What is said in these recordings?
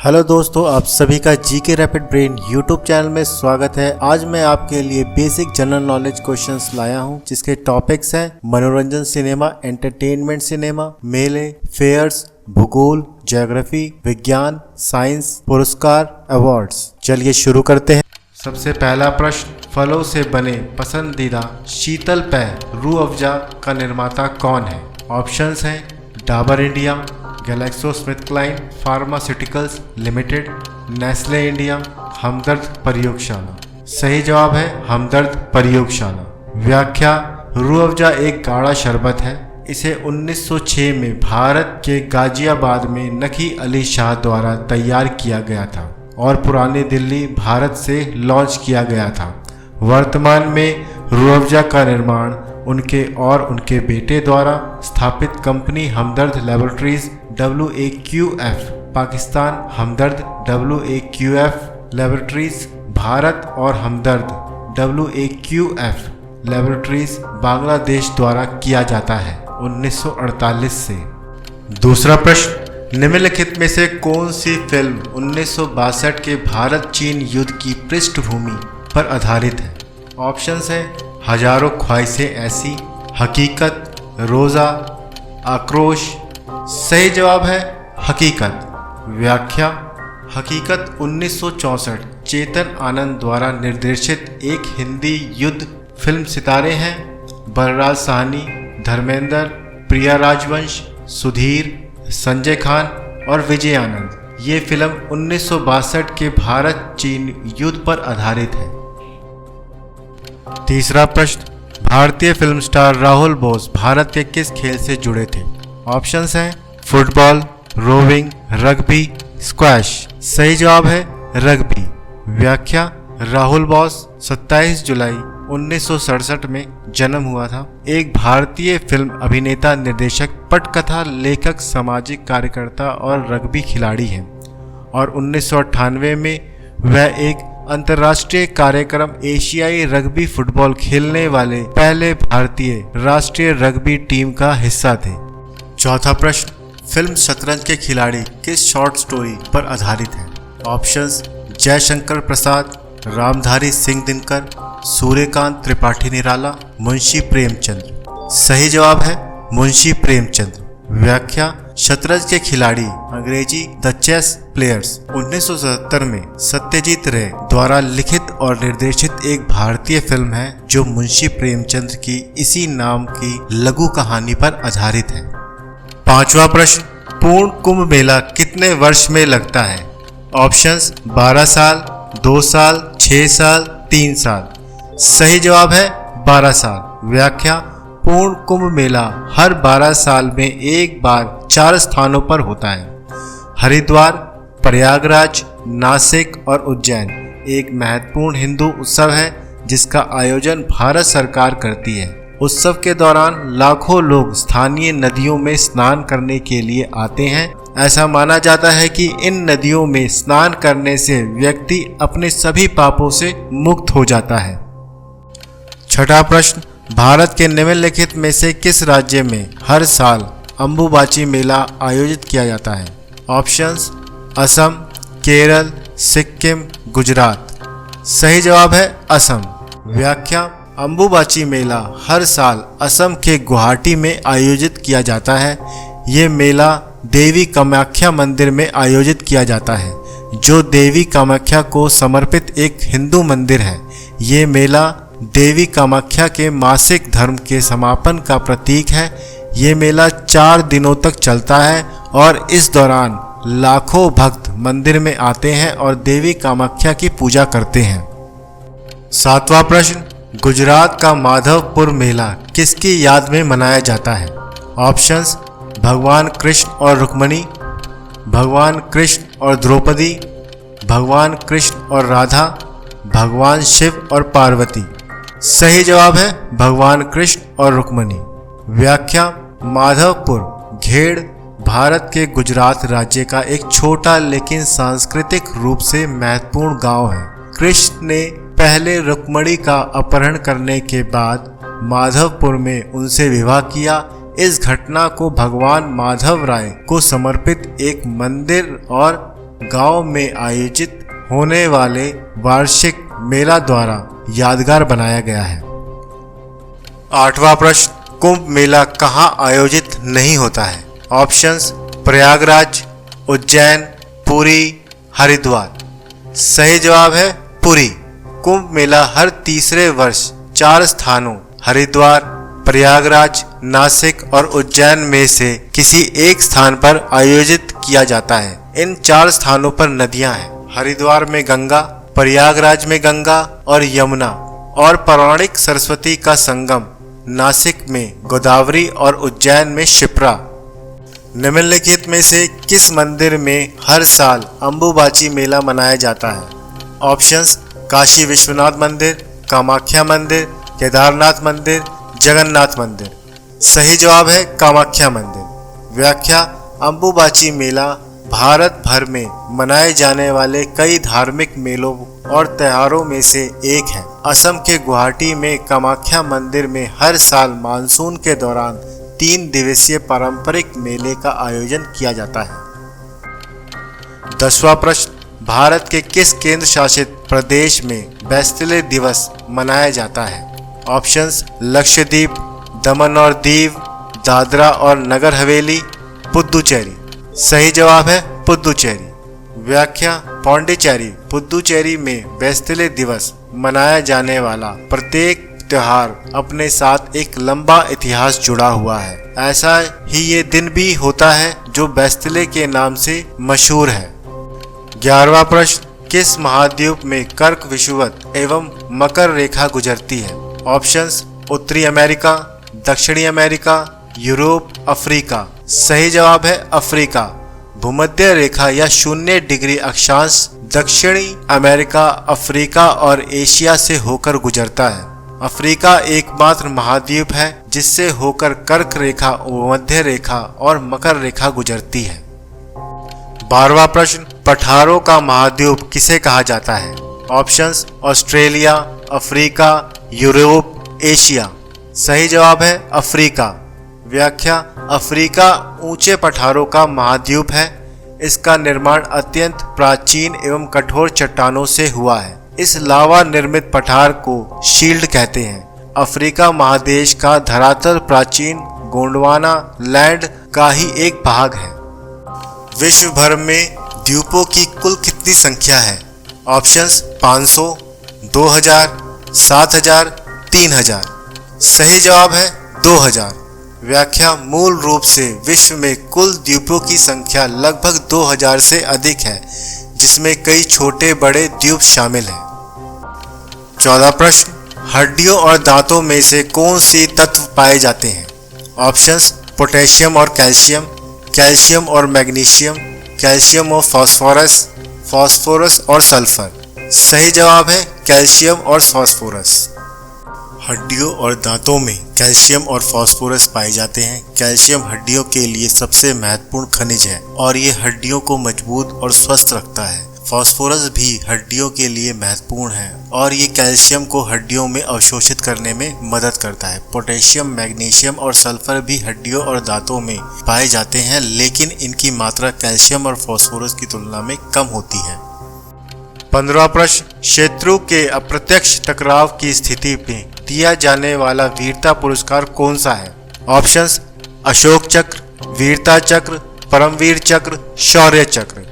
Hello दोस्तों, आप सभी का GK rapid brain YouTube channel में स्वागत है। आज मैं आपके लिए बेसिक जनरल नॉलेज क्वेश्चंस लाया हूं, जिसके टॉपिक्स हैं मनोरंजन सिनेमा, एंटरटेनमेंट सिनेमा, मेले, फेयर्स, भूगोल, ज्योग्राफी, विज्ञान, साइंस, पुरस्कार, अवार्ड्स। चलिए शुरू करते हैं। सबसे पहला प्रश्न, फलों से बने पसंदीदा शीतल पेय रूह अफ़ज़ा का निर्माता कौन है? ऑप्शंस हैं Dabur India, GlaxoSmithKline pharmaceuticals limited, Nestle India, Hamdard प्रयोगशाला। सही जवाब है हमदर्द प्रयोगशाला। व्याख्या, रूह अफ़ज़ा एक गाढ़ा शरबत है। इसे 1906 में भारत के गाजियाबाद में नकी अली शाह द्वारा तैयार किया गया था और पुरानी दिल्ली, भारत से लॉन्च किया गया था। वर्तमान में रूह अफ़ज़ा का निर्माण उनके बेटे द्वारा स्थापित कंपनी हमदर्द लैबोरेटरीज WAQF पाकिस्तान, हमदर्द WAQF लैबोरेटरीज भारत और हमदर्द WAQF लैबोरेटरीज बांग्लादेश द्वारा किया जाता है 1948 से। दूसरा प्रश्न, निम्नलिखित में से कौन सी फिल्म 1962 के भारत चीन युद्ध की पृष्ठभूमि पर आधारित है? ऑप्शंस हैं हजारों ख्वाहिशें ऐसी, हकीकत, रोज़ा, आक्रोश। सही जवाब है हकीकत। व्याख्या, हकीकत 1964 चेतन आनंद द्वारा निर्देशित एक हिंदी युद्ध फिल्म। सितारे हैं बलराज साहनी, धर्मेंद्र, प्रिया राजवंश, सुधीर, संजय खान और विजय आनंद। ये फिल्म 1962 के भारत चीन युद्ध पर आधारित है। तीसरा प्रश्न, भारतीय फिल्म स्टार राहुल बोस भारत के किस खेल से जुड़े थे? ऑप्शंस हैं फुटबॉल, रोविंग, रग्बी, स्क्वैश। सही जवाब है रग्बी। व्याख्या, राहुल बोस 27 जुलाई 1967 में जन्म हुआ था। एक भारतीय फिल्म अभिनेता, निर्देशक, पटकथा लेखक, सामाजिक कार्यकर्ता और रग्बी खिलाड़ी हैं और 1998 में वह एक अंतर्राष्ट्रीय कार्यक्रम एशियाई रग्बी फुटबॉल खेलने वाले पहले भारतीय राष्ट्रीय रग्बी टीम का हिस्सा थे। चौथा प्रश्न, फिल्म शतरंज के खिलाड़ी किस शॉर्ट स्टोरी पर आधारित है? ऑप्शंस जयशंकर प्रसाद, रामधारी सिंह दिनकर, सूर्यकांत त्रिपाठी निराला, मुंशी प्रेमचंद्र। सही जवाब है मुंशी प्रेमचंद्र। व्याख्या, शतरंज के खिलाड़ी अंग्रेजी द चेस प्लेयर्स 1977 में सत्यजीत रे द्वारा लिखित और निर्देशित एक भारतीय फिल्म है जो मुंशी प्रेमचंद्र की इसी नाम की लघु कहानी पर आधारित है। पांचवा प्रश्न, पूर्ण कुंभ मेला कितने वर्ष में लगता है? ऑप्शंस 12 साल, 2 साल, 6 साल, 3 साल। सही जवाब है 12 साल। व्याख्या, पूर्ण कुंभ मेला हर 12 साल में एक बार 4 स्थानों पर होता है। हरिद्वार, प्रयागराज, नासिक और उज्जैन एक महत्वपूर्ण हिंदू उत्सव है जिसका आयोजन भारत सरकार करती है। उत्सव के दौरान लाखों लोग स्थानीय नदियों में स्नान करने के लिए आते हैं। ऐसा माना जाता है कि इन नदियों में स्नान करने से व्यक्ति अपने सभी पापों से मुक्त हो जाता है। छठा प्रश्न, भारत के निम्नलिखित में से किस राज्य में हर साल अंबुबाची मेला आयोजित किया जाता है? ऑप्शंस असम, केरल, सिक्किम, गुजरात। सही जवाब है असम। व्याख्या, अंबुबाची मेला हर साल असम के गुवाहाटी में आयोजित किया जाता है। ये मेला देवी कामाख्या मंदिर में आयोजित किया जाता है जो देवी कामाख्या को समर्पित एक हिंदू मंदिर है। ये मेला देवी कामाख्या के मासिक धर्म के समापन का प्रतीक है। ये मेला 4 दिनों तक चलता है और इस दौरान लाखों भक्त मंदिर में आते हैं और देवी कामाख्या की पूजा करते हैं। सातवां प्रश्न, गुजरात का माधवपुर मेला किसकी याद में मनाया जाता है? ऑप्शंस भगवान कृष्ण और रुक्मणी, भगवान कृष्ण और द्रौपदी, भगवान कृष्ण और राधा, भगवान शिव और पार्वती। सही जवाब है भगवान कृष्ण और रुक्मणी। व्याख्या, माधवपुर घेड़ भारत के गुजरात राज्य का एक छोटा लेकिन सांस्कृतिक रूप से महत्वपूर्ण गांव है। कृष्ण ने पहले रुक्मणी का अपहरण करने के बाद माधवपुर में उनसे विवाह किया। इस घटना को भगवान माधव राय को समर्पित एक मंदिर और गांव में आयोजित होने वाले वार्षिक मेला द्वारा यादगार बनाया गया है। 8वां प्रश्न, कुंभ मेला कहाँ आयोजित नहीं होता है? ऑप्शंस प्रयागराज, उज्जैन, पुरी, हरिद्वार। सही जवाब है पुरी। कुंभ मेला हर तीसरे वर्ष 4 स्थानों हरिद्वार, प्रयागराज, नासिक और उज्जैन में से किसी एक स्थान पर आयोजित किया जाता है। इन 4 स्थानों पर नदियां हैं। हरिद्वार में गंगा, प्रयागराज में गंगा और यमुना और पौराणिक सरस्वती का संगम नासिक में गोदावरी और उज्जैन में शिप्रा। निम्नलिखित में से किस मंदिर में हर साल अंबुबाची मेला मनाया जाता है? ऑप्शंस काशी विश्वनाथ मंदिर, कामाख्या मंदिर, केदारनाथ मंदिर, जगन्नाथ मंदिर। सही जवाब है कामाख्या मंदिर। व्याख्या, अंबुबाची मेला भारत भर में मनाए जाने वाले कई धार्मिक मेलों और त्योहारों में से एक है। असम के गुवाहाटी में कामाख्या मंदिर में हर साल मानसून के दौरान 3 दिवसीय पारंपरिक मेले का आयोजन किया जाता है। 10वां प्रश्न, भारत के किस केंद्र शासित प्रदेश में बैस्टिले दिवस मनाया जाता है? ऑप्शंस लक्षद्वीप, दमन और दीव, दादरा और नगर हवेली, पुद्दुचेरी। सही जवाब है पुद्दुचेरी। व्याख्या, पौंडीचेरी पुद्दुचेरी में बैस्टिले दिवस मनाया जाने वाला प्रत्येक त्योहार अपने साथ एक लंबा इतिहास जुड़ा हुआ है। ऐसा ही ये दिन भी होता है जो बैस्टिले के नाम से मशहूर है। 11वां प्रश्न, किस महाद्वीप में कर्क विषुवत एवं मकर रेखा गुजरती है? ऑप्शंस उत्तरी अमेरिका, दक्षिणी अमेरिका, यूरोप, अफ्रीका। सही जवाब है अफ्रीका। भूमध्य रेखा या 0 डिग्री अक्षांश दक्षिणी अमेरिका, अफ्रीका और एशिया से होकर गुजरता है। अफ्रीका एकमात्र महाद्वीप है जिससे होकर कर्क रेखा, मध्य रेखा और मकर रेखा गुजरती है। 12वां प्रश्न, पठारों का महाद्वीप किसे कहा जाता है? Options Australia, Africa, Europe, Asia. सही जवाब है अफ्रीका। व्याख्या, अफ्रीका ऊंचे पठारों का महाद्वीप है। इसका निर्माण अत्यंत प्राचीन एवं कठोर चट्टानों से हुआ है। इस लावा निर्मित पठार को शील्ड कहते हैं। अफ्रीका महादेश का धरातल प्राचीन गोंडवाना लैंड का ही एक भाग है। विश्व भर में द्वीपों की कुल कितनी संख्या है? ऑप्शंस 500, 2000, 7000, 3000। सही जवाब है 2000। व्याख्या, मूल रूप से विश्व में कुल द्वीपों की संख्या लगभग 2000 से अधिक है, जिसमें कई छोटे बड़े द्वीप शामिल हैं। 14वां प्रश्न, हड्डियों और दांतों में से कौन सी तत्व पाए जाते हैं? ऑप्शंस पोटेशियम और कैल्शियम, कैल्शियम और मैग्नीशियम, कैल्शियम और फास्फोरस, फास्फोरस और सल्फर। सही जवाब है कैल्शियम और फास्फोरस। हड्डियों और दांतों में कैल्शियम और फास्फोरस पाए जाते हैं। कैल्शियम हड्डियों के लिए सबसे महत्वपूर्ण खनिज है और ये हड्डियों को मजबूत और स्वस्थ रखता है। फास्फोरस भी हड्डियों के लिए महत्वपूर्ण है और ये कैल्शियम को हड्डियों में अवशोषित करने में मदद करता है। पोटेशियम, मैग्नीशियम और सल्फर भी हड्डियों और दांतों में पाए जाते हैं, लेकिन इनकी मात्रा कैल्शियम और फास्फोरस की तुलना में कम होती है। 15वां प्रश्न, शत्रु के अप्रत्यक्ष टकराव की स्थिति में दिया जाने वाला वीरता पुरस्कार कौन सा है? ऑप्शंस अशोक चक्र, वीरता चक्र, परमवीर चक्र, शौर्य चक्र।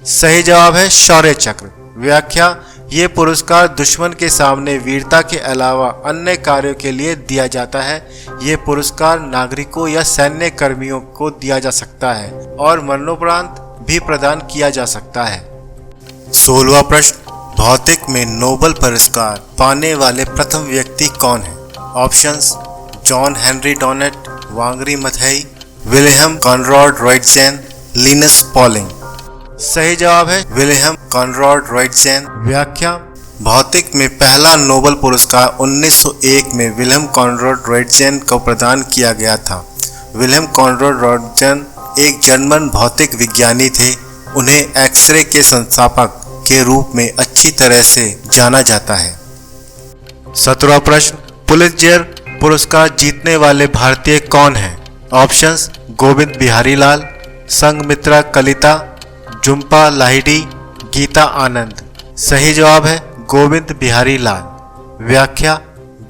सही जवाब है शौर्य चक्र। व्याख्या, ये पुरस्कार दुश्मन के सामने वीरता के अलावा अन्य कार्यों के लिए दिया जाता है। ये पुरस्कार नागरिकों या सैन्य कर्मियों को दिया जा सकता है और मरणोपरांत भी प्रदान किया जा सकता है। 16वां प्रश्न, भौतिक में नोबेल पुरस्कार पाने वाले प्रथम व्यक्ति कौन है? Options John Henry Dunant, Wangari Maathai, Wilhelm Conrad Roentgen, Linus Pauling. सही जवाब है विल्हेम कॉनराड रॉयटजेन। व्याख्या, भौतिक में पहला नोबेल पुरस्कार 1901 में विल्हेम कॉनराड रॉयटजेन को प्रदान किया गया था। विल्हेम कॉनराड रॉयटजेन एक जर्मन भौतिक विज्ञानी थे। उन्हें एक्सरे के संस्थापक के रूप में अच्छी तरह से जाना जाता है। 17वां प्रश्न, पुलित्जर पुरस्कार जीतने वाले भारतीय कौन हैं? ऑप्शंस गोविंद बिहारी लाल, संघमित्रा कलिता, झुम्पा लाहिड़ी, गीता आनंद। सही जवाब है गोविंद बिहारी लाल। व्याख्या: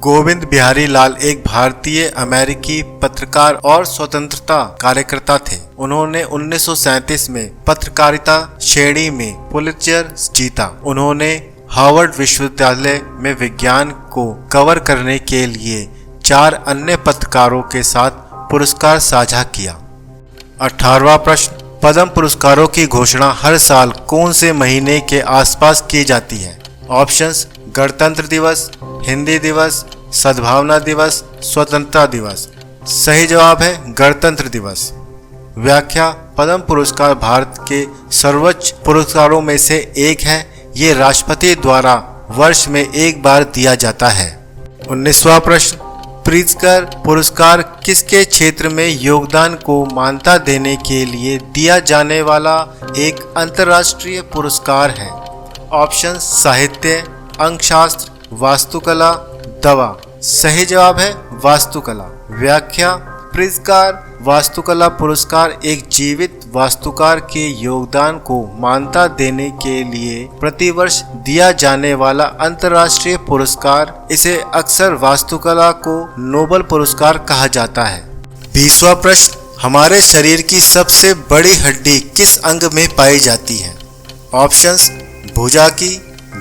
गोविंद बिहारी लाल एक भारतीय अमेरिकी पत्रकार और स्वतंत्रता कार्यकर्ता थे। उन्होंने 1937 में पत्रकारिता श्रेणी में पुलित्जर जीता। उन्होंने हार्वर्ड विश्वविद्यालय में विज्ञान को कवर करने के लिए 4 अन्य पत्रकारों के साथ पुरस्कार साझा किया। 18वां प्रश्न, पद्म पुरस्कारों की घोषणा हर साल कौन से महीने के आसपास की जाती है? ऑप्शंस: गणतंत्र दिवस, हिंदी दिवस, सद्भावना दिवस, स्वतंत्रता दिवस। सही जवाब है गणतंत्र दिवस। व्याख्या: पद्म पुरस्कार भारत के सर्वोच्च पुरस्कारों में से एक है। ये राष्ट्रपति द्वारा वर्ष में एक बार दिया जाता है। 19वां प्रश्न, प्रित्जकर पुरस्कार किसके क्षेत्र में योगदान को मान्यता देने के लिए दिया जाने वाला एक अंतर्राष्ट्रीय पुरस्कार है? ऑप्शन: साहित्य, अंकशास्त्र, वास्तुकला, दवा। सही जवाब है वास्तुकला। व्याख्या: प्रित्जकर वास्तुकला पुरस्कार एक जीवित वास्तुकार के योगदान को मान्यता देने के लिए प्रतिवर्ष दिया जाने वाला अंतर्राष्ट्रीय पुरस्कार। इसे अक्सर वास्तुकला को नोबेल पुरस्कार कहा जाता है। 20वां प्रश्न, हमारे शरीर की सबसे बड़ी हड्डी किस अंग में पाई जाती है? ऑप्शंस: भुजा की,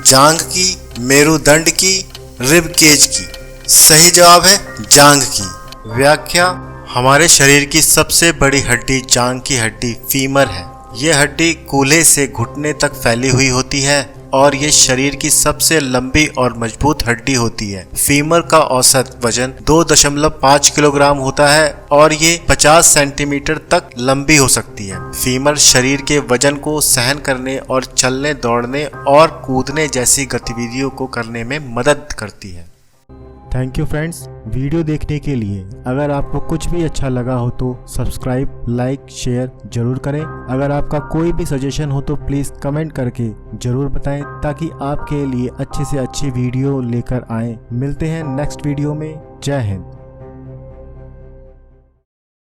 जांघ की, मेरुदंड की, रिब केज की। सही जवाब है जांघ की। व्याख्या: हमारे शरीर की सबसे बड़ी हड्डी जांघ की हड्डी फीमर है। यह हड्डी कूल्हे से घुटने तक फैली हुई होती है और ये शरीर की सबसे लंबी और मजबूत हड्डी होती है। फीमर का औसत वजन 2.5 किलोग्राम होता है और ये 50 सेंटीमीटर तक लंबी हो सकती है। फीमर शरीर के वजन को सहन करने और चलने, दौड़ने और कूदने जैसी गतिविधियों को करने में मदद करती है। थैंक यू फ्रेंड्स, वीडियो देखने के लिए। अगर आपको कुछ भी अच्छा लगा हो तो सब्सक्राइब, लाइक, शेयर जरूर करें। अगर आपका कोई भी सजेशन हो तो प्लीज़ कमेंट करके जरूर बताएं ताकि आपके लिए अच्छी से अच्छी वीडियो लेकर आएं। मिलते हैं नेक्स्ट वीडियो में। जय हिंद।